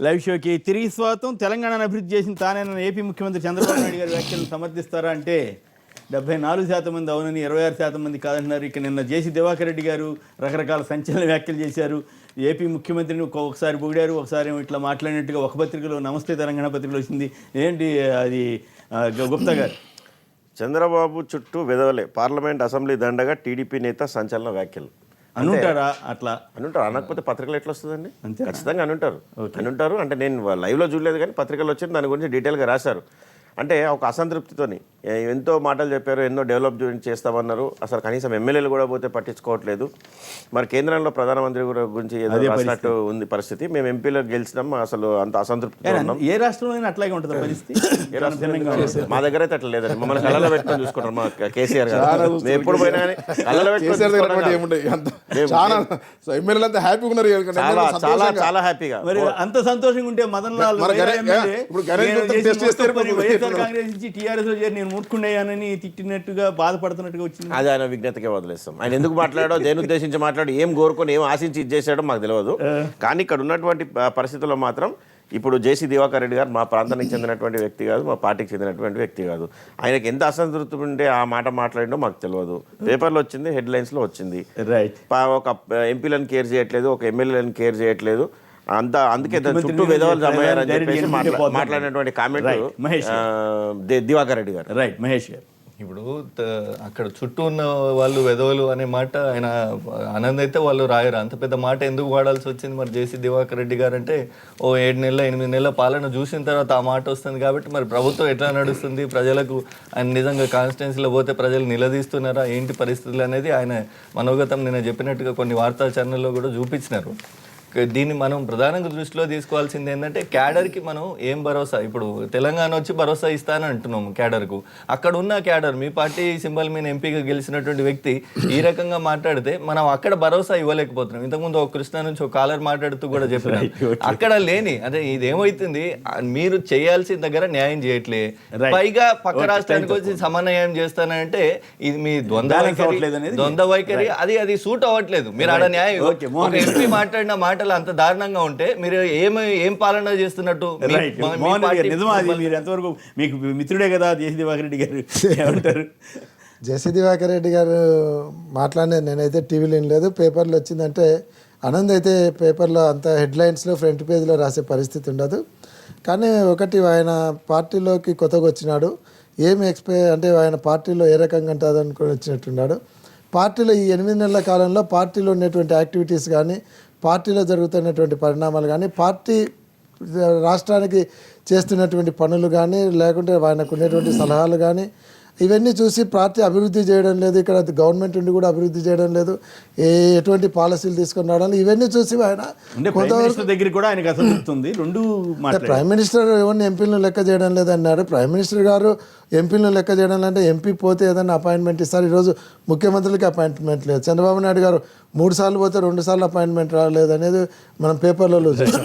Live షోకి తిరిగి స్వాగతం. తెలంగాణను అభివృద్ధి చేసిన తానేనన్న ఏపీ ముఖ్యమంత్రి చంద్రబాబు నాయుడు గారి వ్యాఖ్యలను సమర్థిస్తారా అంటే 74% మంది అవునని, 26% మంది కాదంటున్నారు. ఇక నిన్న జేసీ దివాకర్ రెడ్డి గారు రకరకాల సంచలన వ్యాఖ్యలు చేశారు. ఏపీ ముఖ్యమంత్రిని ఒకసారి పొగిడారు, ఒకసారి ఇట్లా మాట్లాడినట్టుగా ఒక పత్రికలో నమస్తే తెలంగాణ పత్రికలో వచ్చింది. ఏంటి అది గుప్తా గారు? చంద్రబాబు చుట్టూ వెదవలే, పార్లమెంట్ అసెంబ్లీ దండగా టీడీపీ నేత సంచలన వ్యాఖ్యలు అనుంటారా? అట్లా అనుంటారు. అనకపోతే పత్రికలు ఎట్లా వస్తుందండి? ఖచ్చితంగా అనుంటారు. అంటే నేను లైవ్లో చూడలేదు కానీ పత్రికలు వచ్చి దాని గురించి డీటెయిల్గా రాశారు. అంటే ఒక అసంతృప్తితోని ఎంతో మాటలు చెప్పారు, ఎన్నో డెవలప్ చేస్తామన్నారు. అసలు కనీసం ఎమ్మెల్యేలు కూడా పోతే పట్టించుకోవట్లేదు. మరి కేంద్రంలో ప్రధానమంత్రి గురించి ఏదో రాసినట్టు ఉంది పరిస్థితి. మేము ఎంపీలో గెలిచినాం, అసలు అంత అసంతృప్తితో ఉన్నాం. ఏ రాష్ట్రంలో అట్లాగే ఉంటుంది పరిస్థితి. మా దగ్గర అయితే అట్లా లేదండి. మమ్మల్ని కళ్ళలో పెట్టుకొని చూసుకుంటారు మా కేసీఆర్ గారు. మేము ఎప్పుడు పోయినా కానీ కళ్ళలో చాలా చాలా హ్యాపీగా. మరి అంత సంతోషంగా ఉంటే మదన్ లాల్ కాంగ్రెస్ నుంచి టీఆర్ఎస్ లో చేరి నేను ముట్టుకున్నాయని తిట్టినట్టుగా బాధపడుతున్నట్టుగా వచ్చింది. అది ఆయన విజ్ఞతకే వదిలేస్తాం. ఆయన ఎందుకు మాట్లాడో, దేని ఉద్దేశించి మాట్లాడో, ఏం కోరుకొని ఏం ఆశించి ఇది చేసాడో మాకు తెలియదు. కానీ ఇక్కడ ఉన్నటువంటి పరిస్థితుల్లో మాత్రం ఇప్పుడు జేసీ దివాకర్ రెడ్డి గారు మా ప్రాంతానికి చెందినటువంటి వ్యక్తి కాదు, మా పార్టీకి చెందినటువంటి వ్యక్తి కాదు. ఆయనకి ఎంత అసంతృప్తి ఉంటే ఆ మాట మాట్లాడినో మాకు తెలియదు. పేపర్లో వచ్చింది, హెడ్లైన్స్లో వచ్చింది. ఒక ఎంపీలను కేర్ చేయట్లేదు, ఒక ఎమ్మెల్యేలను కేర్ చేయట్లేదు. అందుకే చుట్టూ విధవాలు జమయ్యారని చెప్పేసి మాట్లాడినటువంటి కామెంట్ దివాకర్ రెడ్డి గారు. రైట్. మహేష్ గారు, ఇప్పుడు అక్కడ చుట్టూ ఉన్న వాళ్ళు వెధవలు అనే మాట ఆయన ఆనంద్ అయితే వాళ్ళు రాయరు. అంత పెద్ద మాట ఎందుకు వాడాల్సి వచ్చింది? మరి జేసీ దివాకర్ రెడ్డి గారు అంటే 7 నెలల 8 నెలల పాలన చూసిన తర్వాత ఆ మాట వస్తుంది కాబట్టి మరి ప్రభుత్వం ఎట్లా నడుస్తుంది, ప్రజలకు ఆయన నిజంగా కాన్స్టిట్యున్సీలో పోతే ప్రజలు నిలదీస్తున్నారా, ఏంటి పరిస్థితులు అనేది ఆయన మనోగతం నిన్న చెప్పినట్టుగా కొన్ని వార్తా ఛానల్లో కూడా చూపించినారు. దీన్ని మనం ప్రధానంగా దృష్టిలో తీసుకోవాల్సింది ఏంటంటే క్యాడర్కి మనం ఏం భరోసా, ఇప్పుడు తెలంగాణ వచ్చి భరోసా ఇస్తానని అంటున్నాము క్యాడర్కు. అక్కడ ఉన్న క్యాడర్ మీ పార్టీ సింబల్ మీద ఎంపీగా గెలిచినటువంటి వ్యక్తి ఈ రకంగా మాట్లాడితే మనం అక్కడ భరోసా ఇవ్వలేకపోతున్నాం. ఇంతకుముందు ఒక కృష్ణ నుంచి ఒక కాలర్ మాట్లాడుతూ కూడా చెప్పినాం. అక్కడ లేని అంటే ఇదేమవుతుంది, మీరు చేయాల్సిన దగ్గర న్యాయం చేయట్లే, పైగా పక్క రాష్ట్రానికి వచ్చి సమన్వయం చేస్తానంటే ఇది మీ ద్వంద్వ వైఖరి, అది సూట్ అవ్వట్లేదు. మీరు ఆడ న్యాయం ఎంపీ మాట్లాడిన మాటలు అంత దారుణంగా ఉంటే మీరు ఏం పాలన చేస్తున్నట్టు? ఎంతవరకు మీకు మిత్రుడే కదా జేసీ దివాకర్ రెడ్డి గారు, ఏమంటారు? జేసీ దివాకర్ రెడ్డి గారు మాట్లాడిన నేనైతే టీవీలో వినలేదు, పేపర్లో వచ్చిందంటే ఆనంద్ అయితే పేపర్లో అంత హెడ్లైన్స్లో ఫ్రంట్ పేజ్లో రాసే పరిస్థితి ఉండదు. కానీ ఒకటి, ఆయన పార్టీలోకి కొత్తగా వచ్చినాడు, ఏమి అంటే ఆయన పార్టీలో ఏ రకంగా ఉంటుంది అనుకుని వచ్చినట్టున్నాడు. పార్టీలో ఈ 8 నెలల కాలంలో పార్టీలో ఉన్నటువంటి యాక్టివిటీస్ కానీ, పార్టీలో జరుగుతున్నటువంటి పరిణామాలు కానీ, పార్టీ రాష్ట్రానికి చేస్తున్నటువంటి పనులు కానీ, లేకుంటే ఆయనకు ఉన్నటువంటి సలహాలు కానీ, ఇవన్నీ చూసి పార్టీ అభివృద్ధి చేయడం లేదు, ఇక్కడ గవర్నమెంట్ ఉండి కూడా అభివృద్ధి చేయడం లేదు, ఎటువంటి పాలసీలు తీసుకొని రావడం, ఇవన్నీ చూసి ఆయన దగ్గర కూడా ఆయనకు అసంతృప్తి. ప్రైమ్ మినిస్టర్ ఎవరిని ఎంపీలను లెక్క చేయడం లేదన్నారు. ప్రైమ్ మినిస్టర్ గారు ఎంపీలను లెక్క చేయడం అంటే ఎంపీ పోతే ఏదైనా అపాయింట్మెంట్ ఇస్తారు. ఈరోజు ముఖ్యమంత్రికి అపాయింట్మెంట్ లేదు. చంద్రబాబు నాయుడు గారు 3 సార్లు పోతే 2 సార్లు అపాయింట్మెంట్ రాలేదు అనేది మనం పేపర్లలో చూసాం.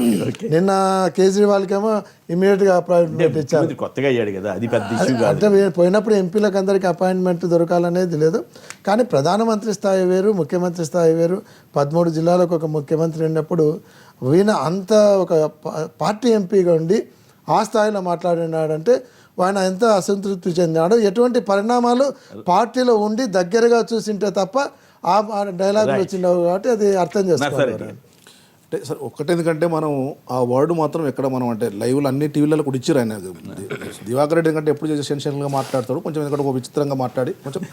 నిన్న కేజ్రీవాల్కేమో ఇమీడియట్గా అపాయింట్మెంట్ ఇచ్చారు. కొత్తగా అయ్యాడు కదా, అది పెద్ద ఇష్యూ కాదు. అంటే పోయినప్పుడు ఎంపీలకు అందరికీ అపాయింట్మెంట్ దొరకాలనేది లేదు. కానీ ప్రధానమంత్రి స్థాయి వేరు, ముఖ్యమంత్రి స్థాయి వేరు. 13 జిల్లాలకు ఒక ముఖ్యమంత్రి ఉన్నప్పుడు ఈయన అంత ఒక పార్టీ ఎంపీగా ఉండి ఆ స్థాయిలో మాట్లాడినాడంటే ఆయన ఎంత అసంతృప్తి చెందాడో, ఎటువంటి పరిణామాలు పార్టీలో ఉండి దగ్గరగా చూసింటే తప్ప ఆ డైలాగులు వచ్చిండవు కాబట్టి అది అర్థం చేసుకోవాలి. అంటే సార్ ఒకటి, ఎందుకంటే మనం ఆ వర్డ్ మాత్రం ఎక్కడ మనం అంటే లైవ్లో అన్ని టీవీలలో కూడా ఇచ్చారు. ఆయన దివాకర్ రెడ్డి ఎందుకంటే ఎప్పుడు చేసే సెన్షన్గా మాట్లాడతాడు, కొంచెం ఎందుకంటే ఒక విచిత్రంగా మాట్లాడి కొంచెం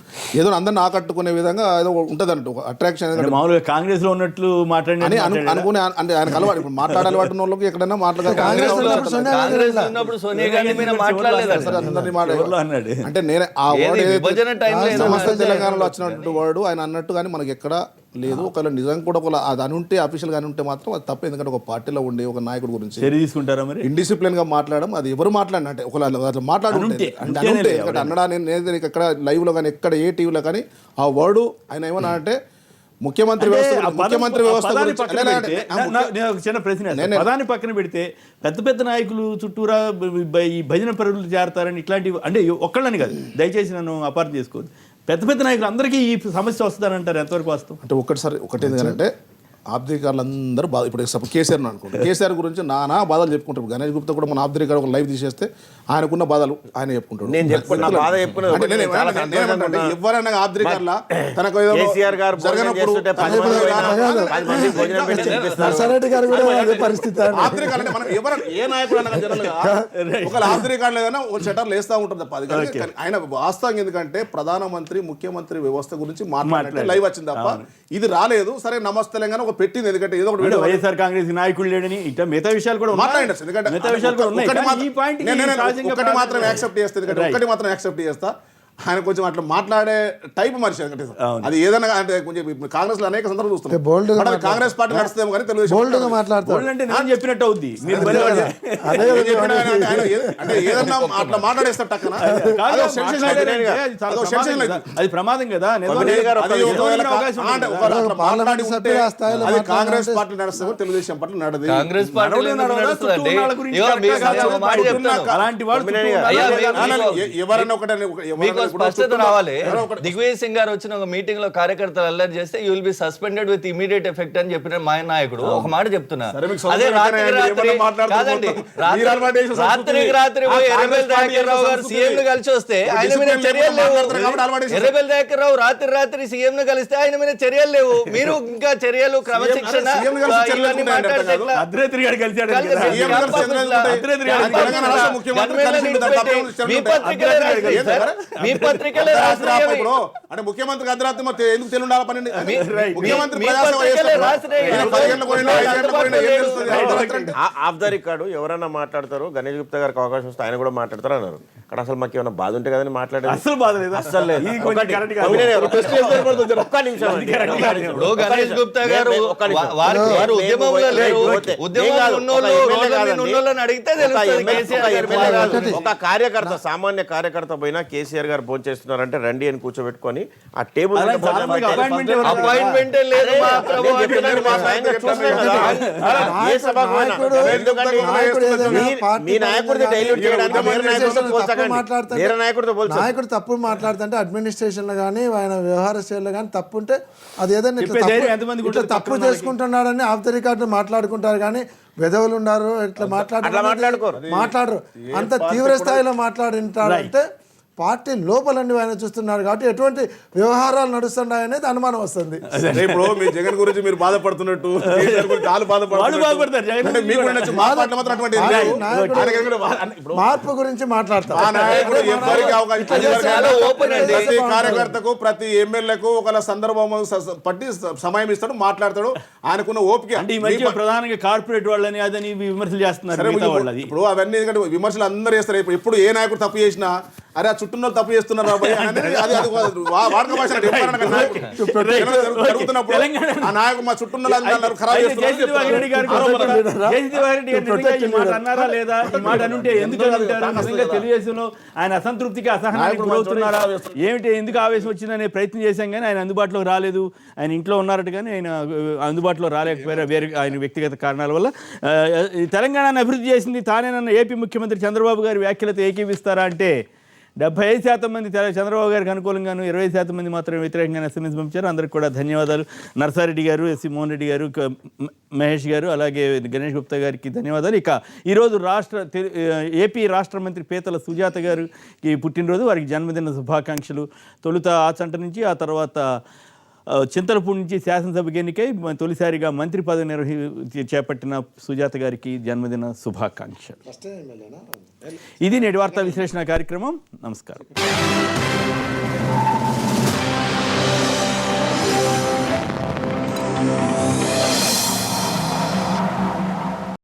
ఏదో అందరిని ఆకట్టుకునే విధంగా ఏదో ఉంటుంది అంటే ఒక అట్రాక్షన్. మామూలుగా కాంగ్రెస్ లో ఉన్నట్లు మాట్లాడి అనుకునే అంటే ఆయనకు అలవాటు, ఇప్పుడు మాట్లాడే వాటి వాళ్ళకి ఎక్కడైనా మాట్లాడాలి. అంటే నేనే ఆ వర్డ్ సమస్త తెలంగాణలో వచ్చినటువంటి వర్డ్ ఆయన అన్నట్టు కానీ మనకి ఎక్కడ లేదు. ఒకవేళ నిజంగా కూడా ఒక అది అనుంటే అఫీషియల్ గా ఉంటే మాత్రం అది తప్ప. ఎందుకంటే ఒక పార్టీలో ఉండే ఒక నాయకుడి గురించి తీసుకుంటారా మరి ఇండిసిప్లిన్ గా మాట్లాడడం, అది ఎవరు మాట్లాడిన అంటే ఒకవేళ మాట్లాడుంటే అన్నడా నేను ఎక్కడ లైవ్ లో కానీ ఎక్కడ ఏ టీవీలో కానీ ఆ వర్డ్ ఆయన ఏమన్నా అంటే ముఖ్యమంత్రి వ్యవస్థ చిన్న ప్రశ్న, ప్రధాని పక్కన పెడితే పెద్ద నాయకులు చుట్టూరా ఈ భజన పరుగులు చేరతారని ఇట్లాంటివి అంటే ఒక్కళ్ళని కాదు, దయచేసి నన్ను అపార్థం చేసుకోవద్దు. పెద్ద నాయకులు అందరికీ ఈ సమస్య వస్తుందని అంటారు, ఎంతవరకు వాస్తవం? అంటే ఒకటి ఏంటంటే ఆబ్దికారులు అందరూ బాధ ఇప్పుడు కేసీఆర్ అనుకుంటారు కేసీఆర్ గురించి నానా బాధలు చెప్పుకుంటారు గణేష్ గుప్తా కూడా మన ఆబ్దికారు ఒక లైవ్ తీసేస్తే ఆయనకున్న బాధలు ఆయన చెప్పుకుంటాడు నేను చెప్పుకున్నా బాధ చెప్పుకున్నది అంటే ఒకటి, నేను చాలా ఏమన్నా- సంతోషంగా ఎవరైనా ఉన్నా. ఎవరైనా ఆబ్దికారుల తనకు ఏదో కేసీఆర్ గారు భోజనం జరగనప్పుడు చేస్తుంటే 10 మంది పోయినా, 10 మందికి భోజనం పెట్టి తినిపిస్తారు. నర్సారెడ్డి గారు కూడా అదే పరిస్థితి అండి. ఆబ్దికారులు అంటే మనం ఎవరు ఏ నాయకుడు అన్న జనరల్గా ఒక ఆబ్దికారులు ఏదైనా ఒక షటర్ లేస్తా ఉంటుంది తప్ప అది కానీ ఆయన వాస్తవంగా ఎందుకంటే ప్రధానమంత్రి ముఖ్యమంత్రి వ్యవస్థ గురించి మాట్లాడే లైవ్ వచ్చింది తప్ప ఇది రాలేదు. సరే నమస్తే తెలంగాణ ఒక పెట్టింది ఎందుకంటే ఏదో ఒకటి వీడియో వైఎస్ఆర్ కాంగ్రెస్ నాయకుడు లేడని ఇట్లా మిగతా విషయాలు కూడా ఉన్నాయి. మాట్లాడండి ఎందుకంటే మిగతా విషయాలు కూడా ఉన్నాయి. ఒకటి కానీ మాత్రం- ఈ పాయింట్ నేను సహజంగా ఒకటి మాత్రం యాక్సెప్ట్ చేస్తాను ఎందుకంటే Right. ఒకటి మాత్రం యాక్సెప్ట్ చేస్తా ఆయన కొంచెం అట్లా మాట్లాడే టైప్ మనిషి ఎందుకంటే అది ఏదైనా అంటే కొంచెం ఇప్పుడు కాంగ్రెస్ లో అనేక సందర్భాలు చూస్తున్నాం bold గా But అది కాంగ్రెస్ పార్టీ నడుస్తుందేమో కానీ తెలుగుదేశం బోల్డ్ గా మాట్లాడతారు. బోల్డ్ అంటే నేను చెప్పినట్టు అవుద్ది. మీరు బలి వాడు. అదే ఏం చెప్పినా ఆయన అంటే ఏదన్నా అట్లా మాట్లాడేస్తారు టక్కన కాదు, అదో sensation మాట్లాడారంటే అవుతుంది. అది చాలా అదో ప్రమాదం sensation కదా. అవుతుంది. అది ప్రమాదం కదా. కొమ్మినేని గారు అది ఒకవేళ అవకాశం అంటే ఉంటుంది. ఒకవేళ అట్లా మాట్లాడి ఉంటే సభ్యులు ఆ స్థాయిలో అది మాట్లాడాలంటే కాంగ్రెస్ పార్టీ నడుస్తామో తెలుగుదేశం పార్టీ నడదు కాంగ్రెస్ పార్టీ నడవడం నడవదా, చుట్టూ ఉన్న వాళ్ళ గురించి కరెక్ట్గా కాదు. ఒక మాట చెప్తాను. అలాంటి వాడు కొమ్మినేని చుట్టూ గారు. అయ్యా, ఉండాలి. ఎవరైనా ఒకటే మీకు స్పష్టత రావాలి. దిగ్విజయ్ సింగ్ గారు వచ్చిన ఒక మీటింగ్ లో కార్యకర్తలు అల్లరి చేస్తే you will be suspended with immediate effect అని చెప్పిన మా నాయకుడు ఒక మాట చెప్తున్నా. సరే, మీకు అదే సౌకర్యం రాత్రికి అయితేనే రాత్రి ఏమన్నా మాట్లాడుతూ కాదండి, పోతాం. మీరు అలవాటు చేసిన రాత్రికి రాత్రి సంస్కృతి. పోయి ఆ ఎర్రబెల్లి కాంగ్రెస్ పార్టీ దయాకర్ రావు గారు సంస్కృతి. సీఎం ను కలిసి వస్తే ఒక ఆయన మీద discipline చర్యలు లేకుండా మాట్లాడతారు కాబట్టి లేవు. అలవాటు చేసిన ఎర్రబెల్లి దయాకర్ రావు రాత్రి సీఎం ను కలిస్తే ఆయన మీద చర్యలు లేవు. మీరు ఇంకా చర్యలు క్రమశిక్షణ సీఎం ను కలిసి చర్యలు ఇవన్నీ ఉంటాయంట మాట్లాడితే కాదు. ఎట్లా? అద్రైత్రి గారు కలిశాడు కలిసి కదా. సీఎం గారు చంద్రబాబు ఉంటాయి. అద్రైత్రి గారు తెలంగాణ రాష్ట్ర ముఖ్యమంత్రి కలిసి ఉంటారు. తప్పేం ఉంది? మీ పత్రికలే రాస్తాయి సార్. మీ పత్రికలే అర్ధరాత్రి రాస్తాయి. ఇప్పుడు అంటే ముఖ్యమంత్రికి అర్ధరాత్రి మరి ఎందుకు తెలియడాల పని ముఖ్యమంత్రి మీ ప్రజాసేవ పత్రికలే చేస్తారు. రాస్తున్నాయి. ఈయన 10 గంటలకు పోయినా, 5 గంటలకు పోయినా ఏం తెలుస్తుంది? అర్ధరాత్రి అంటే ఆఫ్ ద రికార్డు ఎవరైనా మాట్లాడతారు గణేష్ గుప్తా గారికి అవకాశం వస్తే ఆయన కూడా మాట్లాడతారు అన్నారు. అక్కడ అసలు మాకు ఏమైనా బాధ ఉంటే కదని మాట్లాడేది అస్సలు బాధ లేదు. అస్సలు లేదు. ఇది కొంచెం ఒకటి, correct కాదు. కొమ్మినేని గారు, ఒక్క నిమిషం అండి. ఇప్పుడు గణేష్ గుప్తా గారు ఒక్క నిమిషం. వారు ఉద్యమంలో లేరు. ఓకే. ఉద్యమంలో కాదు, ఉన్నోళ్ళు, ఒక ఎమ్మెల్యే రోడ్ల మీద కాదండి. ఉన్నోళ్ళని అడిగితే ఒక తెలుస్తుంది ఎమ్మెల్యే కేసీఆర్ గారి కాదు. బాధ. ఒక కార్యకర్త సామాన్య కార్యకర్త పోయినా కేసీఆర్ గారు భోజనం చేస్తున్నారంటే రండి అని కూర్చోబెట్టుకొని ఆ టేబుల్ అలా చాలా మందికి appointment ఎవరు? అపాయింట్మెంటే లేదు మా ప్రభు అంటున్నారు. మా స్వయంగా చూస్తున్నాం కదా. ఏ సభకు పోయినా. ఎందుకంటే మీ నాయకుడిని డైల్యూట్ చేయడానికి వేరే నాయకుడితో పోల్చకండి. వేరే నాయకుడితో పోల్చండి. నాయకుడు తప్పు మాట్లాడుతుంటే అడ్మినిస్ట్రేషన్ లో కానీ ఆయన వ్యవహార శైలిలో కానీ తప్పు ఉంటే అది ఏదైనా ఇట్లా చెప్పే ధైర్యం తప్పు- ఎంతమందికి ఇట్లా ఉంటుంది తప్పు చేసుకుంటున్నాడని ఆఫ్ ద రికార్డు మాట్లాడుకుంటారు కానీ వెధవులు ఉన్నారు ఇట్లా అట్లా మాట్లాడుకోరు. మాట్లాడరు అంత తీవ్ర స్థాయిలో మాట్లాడింటారంటే పార్టీ లోపలండి ఆయన చూస్తున్నారు కాబట్టి ఎటువంటి వ్యవహారాలు నడుస్తున్నాయనేది అనుమానం వస్తుంది. అరే ఇప్పుడు మీ జగన్ గురించి మీరు బాధపడుతున్నట్టు కేసీఆర్ గురించి వాళ్ళు వాళ్ళు బాధపడతారు. జగన్ అంటే మీకు ఉండొచ్చు. మా పార్టీలో మాత్రం అటువంటి ఏం లేవు. నాయకుడు- ఆయనకి ఎందుకంటే ఇప్పుడు మార్పు గురించి మాట్లాడతారు ఆ నాయకుడు ఎవరికి అవకాశం చాలా open అండి. ప్రతి కార్యకర్తకు ప్రతి ఎమ్మెల్యేకు ఒక సందర్భం పట్టి సమయం ఇస్తాడు మాట్లాడతాడు ఆయనకున్న ఓపిక అంటే ఈ మధ్య ప్రధానంగా కార్పొరేట్ వాళ్ళని అదని ఇవి విమర్శలు చేస్తున్నారు సరే, మిగతా వాళ్ళది. ఇప్పుడు అవన్నీ ఎందుకంటే విమర్శలు అందరూ చేస్తారు. ఎప్పుడు ఏ నాయకుడు తప్పు చేసినా అరే ఆ చుట్టూ తప్పు చేస్తున్నారు రాబోయే అనేది అది అది వాడుక భాష అంటే ఎవరైనా కానీ నాయకుడు జరుగుతున్నప్పుడు ఆ నాయకుడు మా చుట్టూ ఖరాబ్ అయితే చేస్తున్నారు జేసీ దివాకర్ రెడ్డి గారు జేసీ దివాకర్ రెడ్డి గారు నిజంగా ఈ మాట అన్నారా లేదా? ఈ మాట అనుంటే ఎందుకు అంటారు? నిజంగా తెలుగుదేశంలో ఆయన అసంతృప్తికి అసహనానికి గురవుతున్నారా? ఏమిటి ఎందుకు ఆవేశం వచ్చిందనే ప్రయత్నం చేశాం కానీ ఆయన అందుబాటులోకి రాలేదు. ఆయన ఇంట్లో ఉన్నారట కానీ ఆయన అందుబాటులో రాలేకపోయారు వేరే ఆయన వ్యక్తిగత కారణాల వల్ల. ఈ తెలంగాణను అభివృద్ధి చేసింది తానేనన్న ఏపీ ముఖ్యమంత్రి చంద్రబాబు గారి వ్యాఖ్యలతో ఏకీవిస్తారా అంటే 75% మంది చంద్రబాబు గారికి అనుకూలంగాను 20% మంది మాత్రమే వ్యతిరేకంగా ఎస్ఎంఎస్ పంపించారు. అందరికి కూడా ధన్యవాదాలు. నర్సారెడ్డి గారు, ఎస్సీ మోహన్ రెడ్డి గారు, మహేష్ గారు, అలాగే గణేష్ గుప్తా గారికి ధన్యవాదాలు. ఇక ఈరోజు ఏపీ రాష్ట్ర మంత్రి పీతల సుజాత గారికి పుట్టినరోజు. వారికి జన్మదిన శుభాకాంక్షలు. తొలుత ఆచంట నుంచి ఆ తర్వాత చింతలపూడి నుంచి శాసనసభకు ఎన్నికై తొలిసారిగా మంత్రి పదవి చేపట్టిన సుజాత గారికి జన్మదిన శుభాకాంక్షలు. ఇది నేటి వార్తా విశ్లేషణ కార్యక్రమం. నమస్కారం.